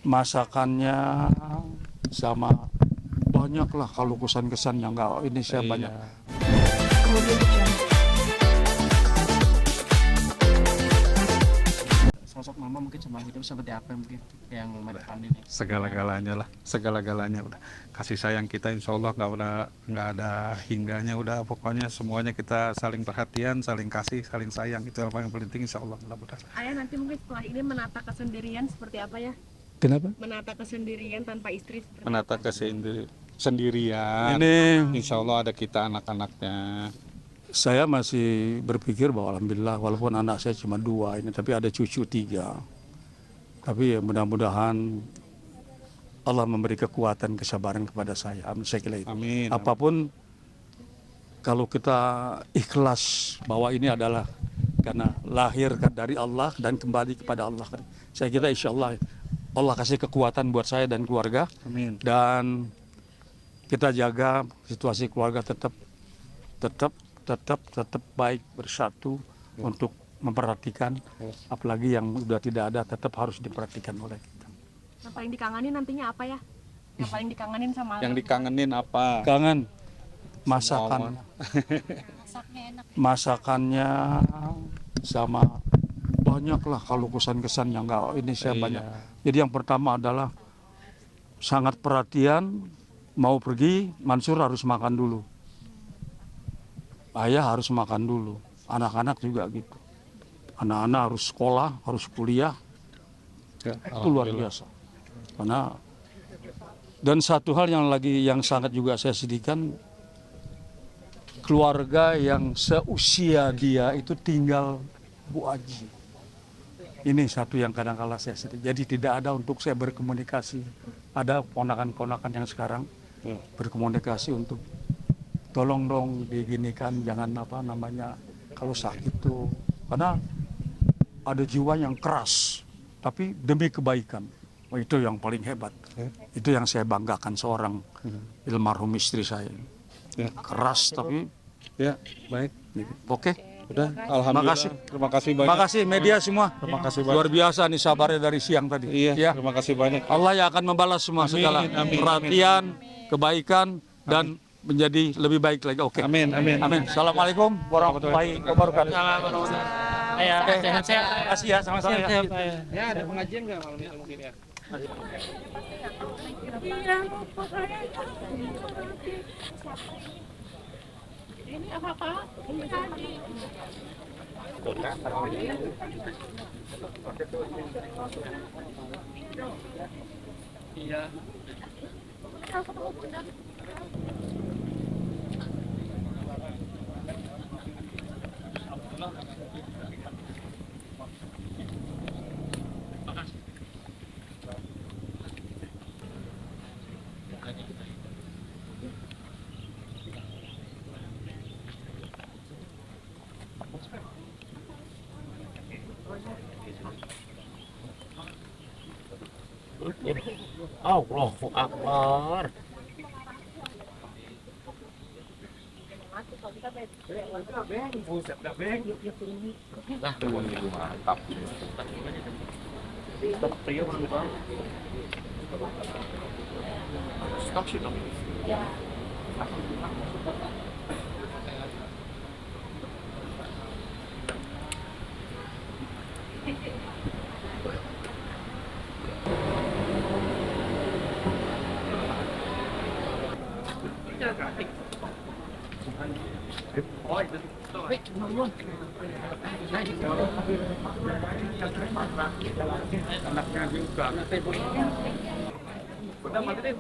masakannya sama banyak lah kalau kesan-kesan yang enggak ini saya banyak. Sosok mama mungkin sama hidup seperti apa mungkin yang menekan ini? Segala-galanya lah, segala-galanya udah. Kasih sayang kita insya Allah nggak ada hingganya, udah pokoknya semuanya kita saling perhatian, saling kasih, saling sayang, itu yang paling penting insya Allah. Mudah-mudahan. Ayah nanti mungkin setelah ini menata kesendirian seperti apa ya? Kenapa? Menata kesendirian tanpa istri seperti Menata apa? sendirian, Ini insya Allah ada kita anak-anaknya. saya masih berpikir bahwa alhamdulillah walaupun anak saya cuma 2 ini, tapi ada cucu 3. Tapi ya mudah-mudahan Allah memberi kekuatan, kesabaran kepada saya. Amin, saya kira itu. Amin. Apapun kalau kita ikhlas bahwa ini adalah karena lahir dari Allah dan kembali kepada Allah. Saya kira insya Allah Allah kasih kekuatan buat saya dan keluarga. Amin. Dan kita jaga situasi keluarga tetap baik, bersatu untuk memperhatikan, apalagi yang sudah tidak ada tetap harus diperhatikan oleh kita. Yang paling dikangenin nantinya apa ya? Yang paling dikangenin sama Yang dikangenin apa? Kangen masakan, masakannya sama banyak lah kalau kesan-kesan yang enggak ini saya banyak. Jadi yang pertama adalah sangat perhatian, mau pergi Mansur harus makan dulu. Ayah harus makan dulu, anak-anak juga gitu. Anak-anak harus sekolah, harus kuliah, Ya, itu luar biasa. Karena dan satu hal yang sangat juga saya sedihkan, keluarga yang seusia dia itu tinggal Bu Aji. Ini satu yang kadang-kala saya sedih. Jadi tidak ada untuk saya berkomunikasi. Ada ponakan-ponakan yang sekarang berkomunikasi untuk tolong dong diginikan, jangan kalau sakit tuh, karena ada jiwa yang keras tapi demi kebaikan. Itu yang paling hebat. Itu yang saya banggakan seorang almarhum istri saya. Keras tapi Ya, baik. oke. Udah, alhamdulillah. Makasih. Terima kasih banyak. Terima kasih media semua. Terima kasih banyak. Luar biasa nih sabarnya dari siang tadi. Iya, Ya. terima kasih banyak. Allah yang akan membalas semua segala amin, perhatian, kebaikan dan menjadi lebih baik lagi. Oke. Amin, amin. Amin. Assalamualaikum warahmatullahi wabarakatuh. Ayah, sehat-sehat. Terima kasih ya, sama-sama ya. Ya, ada pengajian nggak malam ini mungkin ya? ini apa? Ini tadi. Iya. Allahu Akbar. Mantap. Stop sih dong. Anaknya juga. Udah matiin.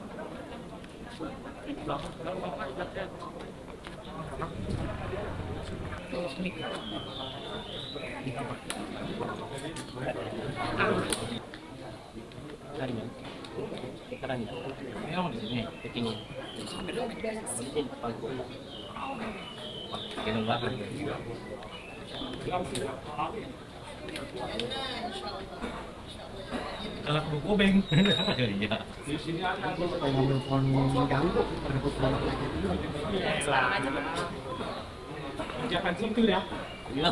Anak buku beng. Iya. Di sini ada telepon ganggu. Jangan situ ya. Iya.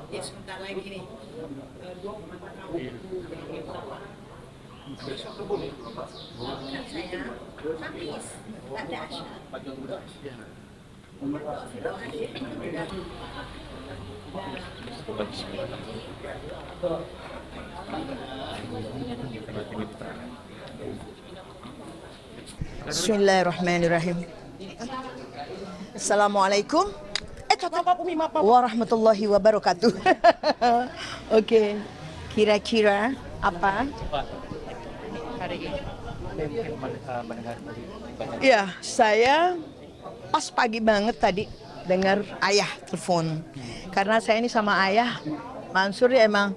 Ya sebentar lagi nih. Saya habis, tak ada asya. Bismillahirrahmanirrahim. Assalamualaikum warahmatullahi wabarakatuh. Oke, kira-kira apa? Ya, saya pas pagi banget tadi dengar ayah telepon. Karena saya ini sama ayah Mansur ya emang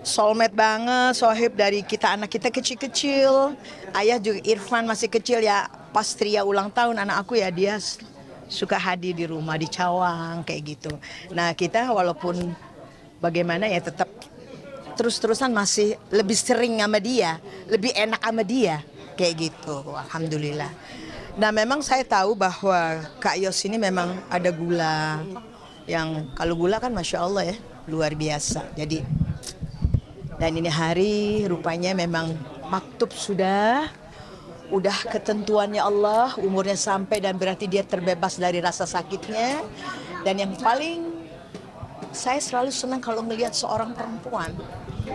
soulmate banget, sohib dari kita anak kita kecil-kecil. Ayah juga Irfan masih kecil ya, pas Tria ulang tahun anak aku ya dia suka hadir di rumah di Cawang kayak gitu. Nah kita walaupun bagaimana ya tetap terus-terusan masih lebih sering sama dia, lebih enak sama dia kayak gitu. Alhamdulillah. Nah memang saya tahu bahwa Kak Yos ini memang ada gula yang kalau gula kan masya Allah ya luar biasa. Jadi dan ini hari rupanya memang maktub udah ketentuannya Allah, umurnya sampai dan berarti dia terbebas dari rasa sakitnya. Dan yang paling saya selalu senang kalau melihat seorang perempuan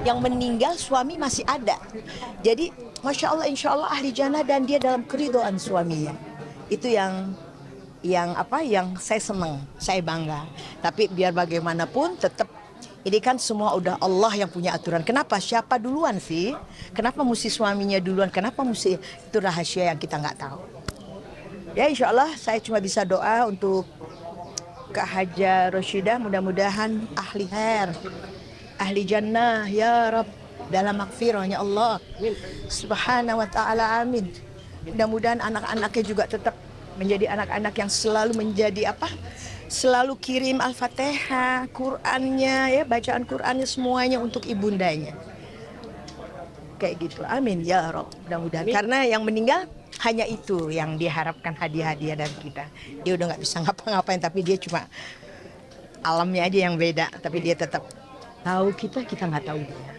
yang meninggal suami masih ada. Jadi masya Allah insya Allah ahli jannah dan dia dalam keridhaan suaminya. Itu yang saya senang, saya bangga. Tapi biar bagaimanapun tetap ini kan semua udah Allah yang punya aturan. Kenapa? Siapa duluan sih? Kenapa mesti suaminya duluan? Kenapa mesti itu rahasia yang kita nggak tahu? Ya insya Allah saya cuma bisa doa untuk Kak Haja Roshidah. Mudah-mudahan ahli khair, ahli jannah ya Rabb dalam maghfirahnya Allah Subhanahu wa ta'ala, amin. Mudah-mudahan anak-anaknya juga tetap menjadi anak-anak yang selalu menjadi selalu kirim Al-Fatihah, Qur'annya ya, bacaan Qur'annya semuanya untuk ibundanya. Kayak gitu. Amin ya Rabb. Mudah-mudahan. Karena yang meninggal hanya itu yang diharapkan hadiah-hadiah dari kita. Dia udah nggak bisa ngapa-ngapain tapi dia cuma alamnya aja yang beda, tapi dia tetap tahu kita nggak tahu dia.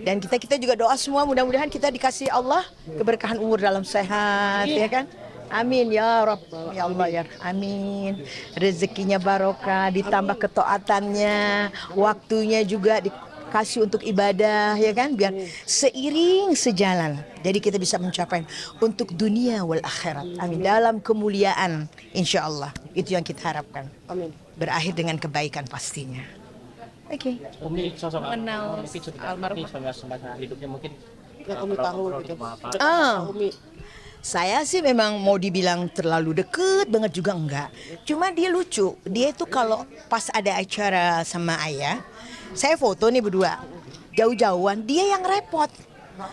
Dan kita juga doa semua mudah-mudahan kita dikasih Allah keberkahan umur dalam sehat ya kan. Amin ya Rabb, ya Allah ya, amin. Rezekinya barokah, ditambah ketaatannya, waktunya juga dikasih untuk ibadah ya kan, biar seiring sejalan. Jadi kita bisa mencapai untuk dunia wal akhirat. Amin. Dalam kemuliaan insya Allah. Itu yang kita harapkan. Amin. Berakhir dengan kebaikan pastinya. Oke. Umi sosok Mengenal almarhum semasa hidupnya mungkin Umi tahu gitu. Saya sih memang mau dibilang terlalu deket banget juga enggak. Cuma dia lucu. Dia itu kalau pas ada acara sama ayah, saya foto nih berdua. Jauh-jauhan, dia yang repot.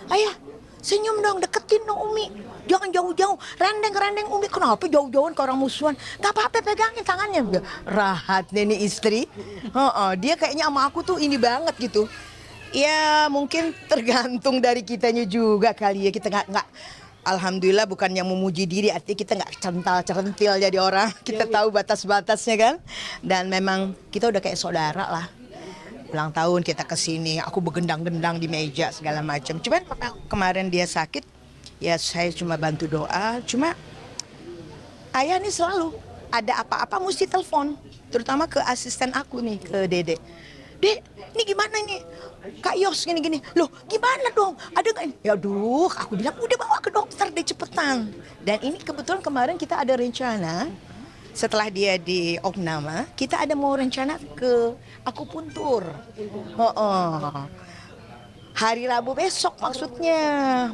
Ayah, senyum dong, deketin dong Umi. Jangan jauh-jauh, rendeng-rendeng Umi. Kenapa jauh-jauhan ke orang musuhan? Gak apa-apa, pegangin tangannya. Rahat nih istri. Dia kayaknya sama aku tuh ini banget gitu. Ya mungkin tergantung dari kitanya juga kali ya. Kita nggak alhamdulillah bukannya memuji diri, artinya kita nggak centil jadi orang. Kita tahu batas-batasnya kan. Dan memang kita udah kayak saudara lah. Ulang tahun kita kesini, aku begendang-gendang di meja segala macam. Cuman kemarin dia sakit, ya saya cuma bantu doa. Cuma ayah nih selalu ada apa-apa mesti telepon, terutama ke asisten aku nih, ke Dede. Dek, ini gimana nih? Kak Yos gini-gini. Loh, gimana dong? Ada nggak? Ya aduh, aku bilang udah bawa ke dokter deh cepetan. Dan ini kebetulan kemarin kita ada rencana setelah dia di opname, kita ada mau rencana ke akupuntur. Hari Rabu besok maksudnya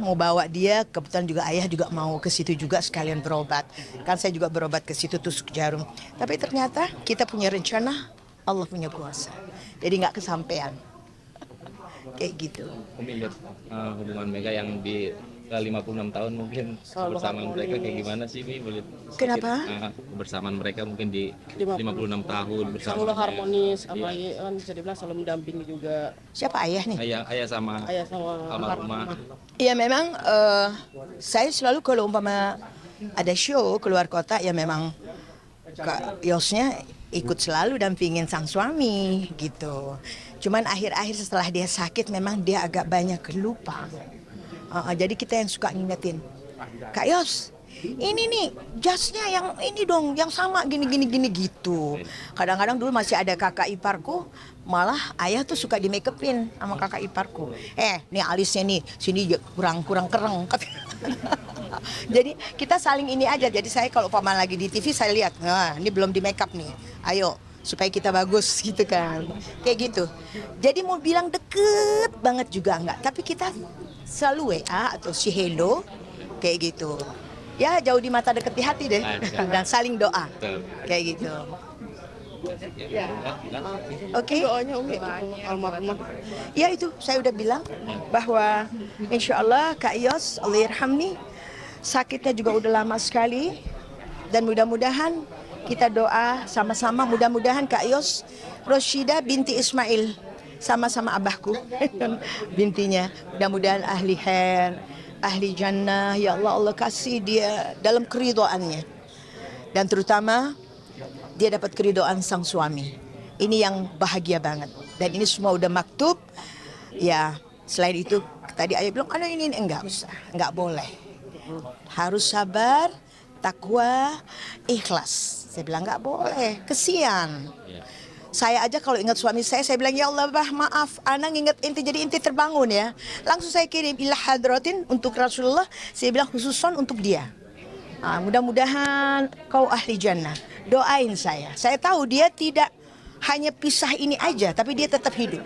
mau bawa dia, kebetulan juga ayah juga mau ke situ juga sekalian berobat. Kan saya juga berobat ke situ tusuk jarum. Tapi ternyata kita punya rencana, Allah punya kuasa. Jadi nggak kesampaian. kayak gitu. Umi lihat hubungan Mega yang di 56 tahun mungkin kebersamaan mereka kayak gimana sih Mi? Boleh sedikit, Kenapa? Kebersamaan mereka mungkin di 56 tahun bersama. Selalu harmonis, apalagi kan bisa dibilang selalu mendampingi juga. Siapa ayah nih? Ayah sama Ayah sama almarhumah. Ya memang saya selalu kalau umpama ada show keluar kota ya memang Kak Yosnya ikut selalu dampingin sang suami gitu. Cuman akhir-akhir setelah dia sakit memang dia agak banyak lupa. Jadi kita yang suka ngingetin, Kak Yos, ini nih jasnya yang ini dong, yang sama gini gitu. Kadang-kadang dulu masih ada kakak iparku, malah ayah tuh suka di make upin sama kakak iparku. Nih alisnya nih, sini kurang kereng. Jadi kita saling ini aja. Jadi saya kalau paman lagi di TV saya lihat, nah ini belum di make up nih, ayo supaya kita bagus gitu kan, kayak gitu. Jadi mau bilang deket banget juga enggak, tapi kita selalu WA atau si hello kayak gitu. Ya jauh di mata deket di hati deh dan saling doa kayak gitu. Oke. Doanya Umi almarhumah. Ya itu saya udah bilang bahwa insya Allah Kak Yos Allah yarham nih sakitnya juga udah lama sekali dan mudah-mudahan kita doa sama-sama mudah-mudahan Kak Yos Roshida binti Ismail sama-sama abahku bintinya mudah-mudahan ahli khair, ahli jannah ya Allah, Allah kasih dia dalam keridhoannya dan terutama dia dapat keridhaan sang suami. Ini yang bahagia banget dan ini semua udah maktub ya. Selain itu tadi ayah bilang ada ini enggak usah, enggak boleh, harus sabar, takwa, ikhlas. Saya bilang enggak boleh, kesian. Saya aja kalau ingat suami saya bilang ya Allah bah maaf, ana ingat inti jadi inti terbangun ya. Langsung saya kirim ila hadratin untuk Rasulullah. Saya bilang khususon untuk dia. Mudah-mudahan kau ahli jannah. Doain saya. Saya tahu dia tidak hanya pisah ini aja, tapi dia tetap hidup.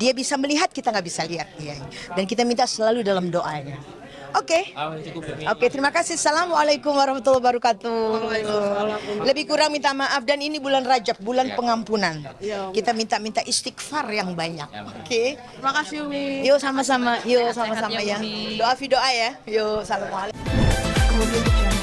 Dia bisa melihat, kita nggak bisa lihat. Ya. Dan kita minta selalu dalam doanya. Oke, terima kasih. Assalamualaikum warahmatullahi wabarakatuh. Lebih kurang minta maaf dan ini bulan Rajab, bulan pengampunan. Kita minta istighfar yang banyak. Oke. Terima kasih Umi. Yuk sama-sama, ya. Doa fi doa ya. Yuk, assalamualaikum. Kemudian